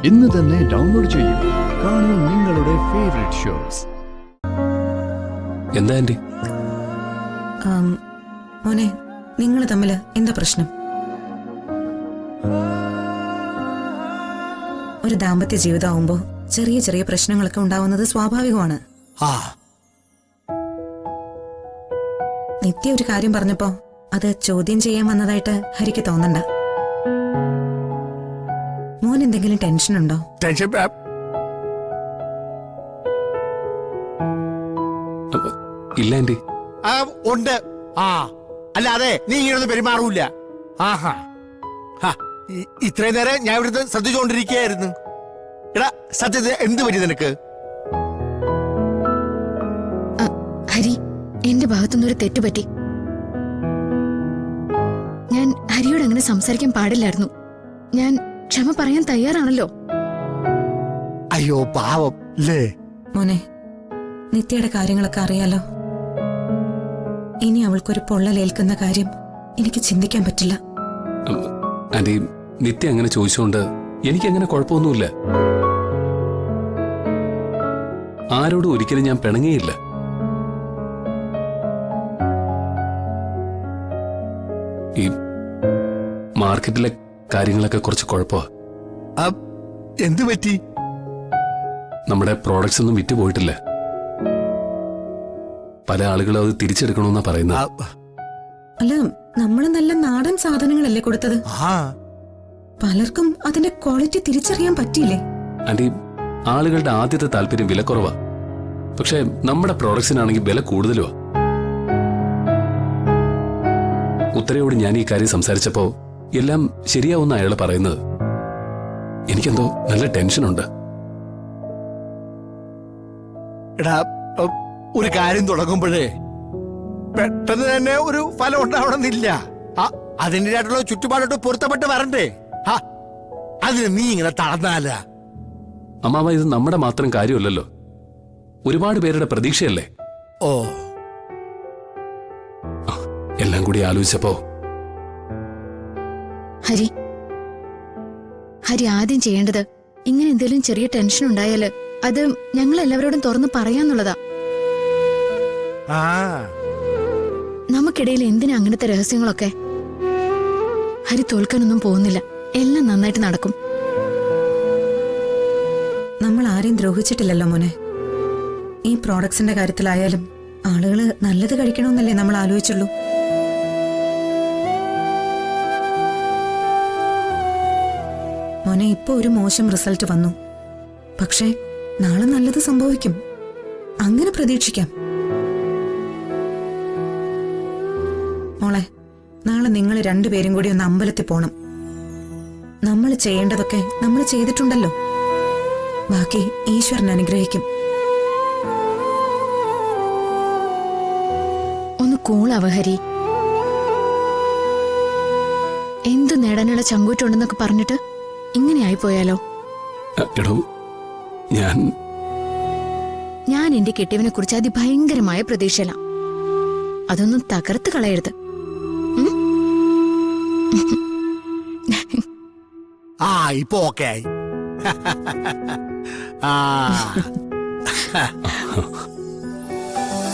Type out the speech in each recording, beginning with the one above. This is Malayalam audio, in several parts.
ഇന്ന് തന്നെ ഡൗൺലോഡ് ചെയ്യൂ. കാണൂ നിങ്ങളുടെ ഫേവറേറ്റ് ഷോസ്. എന്താ ആന്റി? മോനെ, നിങ്ങൾ തമ്മിൽ എന്താ പ്രശ്നം? ഒരു ദാമ്പത്യ ജീവിതമാകുമ്പോ ചെറിയ ചെറിയ പ്രശ്നങ്ങളൊക്കെ ഉണ്ടാവുന്നത് സ്വാഭാവികമാണ്. നിത്യ ഒരു കാര്യം പറഞ്ഞപ്പോ അത് ചോദ്യം ചെയ്യാൻ വന്നതായിട്ട് ഹരിക്ക് തോന്നണ്ട. മോൻ എന്തെങ്കിലും ടെൻഷൻ ഉണ്ടോ? ഇല്ല ആന്റി. ഉണ്ട്. അല്ലാതെ നീ ഇങ്ങനൊന്നും പെരുമാറൂല. ആഹാ, ഇത്രയും നേരം ഞാൻ ഇവിടുത്തെ ശ്രദ്ധിച്ചുകൊണ്ടിരിക്കുകയായിരുന്നു. എടാ സത്യത്തിൽ എന്ത് പറ്റി നിനക്ക്? ഹരി, എന്റെ ഭാഗത്തുനിന്നൊരു തെറ്റുപറ്റി. ഞാൻ ഹരിയോട് അങ്ങനെ സംസാരിക്കാൻ പാടില്ലായിരുന്നു. ഞാൻ ക്ഷമ പറയാൻ തയ്യാറാണല്ലോ. അയ്യോ പാവം അല്ലേ മോനെ, നിത്യയുടെ കാര്യങ്ങളൊക്കെ അറിയാലോ. ഇനി അവൾക്കൊരു പൊള്ളലേൽക്കുന്ന കാര്യം എനിക്ക് ചിന്തിക്കാൻ പറ്റില്ല. ആന്റി, നിത്യ അങ്ങനെ ചോദിച്ചുകൊണ്ട് എനിക്കങ്ങനെ കുഴപ്പമൊന്നുമില്ല. ആരോടും ഒരിക്കലും ഞാൻ പിണങ്ങിയില്ല. ഈ മാർക്കറ്റിലെ കാര്യങ്ങളൊക്കെ കുറച്ച് കുഴപ്പമാ. എന്തു പറ്റി? നമ്മുടെ പ്രോഡക്ട്സ് ഒന്നും വിറ്റ് പോയിട്ടില്ല. പല ആളുകളും അത് തിരിച്ചെടുക്കണമെന്നാ പറയുന്നത്. അല്ല, നമ്മള് നല്ല നാടൻ സാധനങ്ങളല്ലേ കൊടുത്തത്? പലർക്കും അതിന്റെ ക്വാളിറ്റി തിരിച്ചറിയാൻ പറ്റിയില്ലേ? ആന്റി, ആളുകളുടെ ആദ്യത്തെ താല്പര്യം വില കുറവാ. പക്ഷെ നമ്മുടെ പ്രോഡക്ട്സിനാണെങ്കിൽ വില കൂടുതലുവാ. ഉത്തരയോട് ഞാൻ ഈ കാര്യം സംസാരിച്ചപ്പോ എല്ലാം ശരിയാവുന്ന അയാൾ പറയുന്നത്. എനിക്കെന്തോ നല്ല ടെൻഷനുണ്ട്. എടാ, ഒരു കാര്യം തുടങ്ങുമ്പോഴേ പെട്ടെന്ന് തന്നെ ഒരു ഫലം ഉണ്ടാവണമെന്നില്ല. അതിൻ്റെതായിട്ടുള്ള ചുറ്റുപാടോട്ട് പൊരുത്തപ്പെട്ട് വരണ്ടേ? അതിന് നീ ഇങ്ങനെ തളർന്നാല. അമ്മാവ, ഇത് നമ്മുടെ മാത്രം കാര്യമല്ലല്ലോ, ഒരുപാട് പേരുടെ പ്രതീക്ഷയല്ലേ. ഓ, എല്ലാം കൂടി ആലോചിച്ചപ്പോ ഹരി ആദ്യം ചെയ്യേണ്ടത് ഇങ്ങനെ എന്തെങ്കിലും ചെറിയ ടെൻഷൻ ഉണ്ടായാല് അത് ഞങ്ങൾ എല്ലാവരോടും തുറന്ന് പറയാന്നുള്ളതാ. നമുക്കിടയിൽ എന്തിനാ അങ്ങനത്തെ രഹസ്യങ്ങളൊക്കെ? ഹരി തോൽക്കാനൊന്നും പോകുന്നില്ല. എല്ലാം നന്നായിട്ട് നടക്കും. നമ്മൾ ആരെയും ദ്രോഹിച്ചിട്ടില്ലല്ലോ മോനെ. ഈ പ്രോഡക്ട്സിന്റെ കാര്യത്തിലായാലും ആളുകള് നല്ലത് കഴിക്കണമെന്നല്ലേ നമ്മൾ ആലോചിച്ചുള്ളൂ. മോനെ, ഇപ്പൊ ഒരു മോശം റിസൾട്ട് വന്നു. പക്ഷേ നാളെ നല്ലത് സംഭവിക്കും. അങ്ങനെ പ്രതീക്ഷിക്കാം. മോളെ, നാളെ നിങ്ങൾ രണ്ടുപേരും കൂടി ഒന്ന് അമ്പലത്തിൽ പോണം. നമ്മൾ ചെയ്യേണ്ടതൊക്കെ നമ്മൾ ചെയ്തിട്ടുണ്ടല്ലോ. ബാക്കി ഈശ്വരൻ അനുഗ്രഹിക്കും. ഒന്ന് കൂളാവ ഹരി. എന്തു നേടാനുള്ള ചങ്കൂറ്റുണ്ടെന്നൊക്കെ പറഞ്ഞിട്ട് ഇങ്ങനെ ആയിപ്പോയാലോ? എടോ, ഞാൻ എന്റെ കെട്ടിയവനെ കുറിച്ച് അതിഭയങ്കരമായ പ്രതീക്ഷയില. അതൊന്നും തകർത്ത് കളയരുത്. ഇപ്പൊ ഓക്കെ ആയി.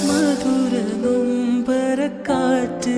മധുര നൊമ്പരക്കാറ്റ്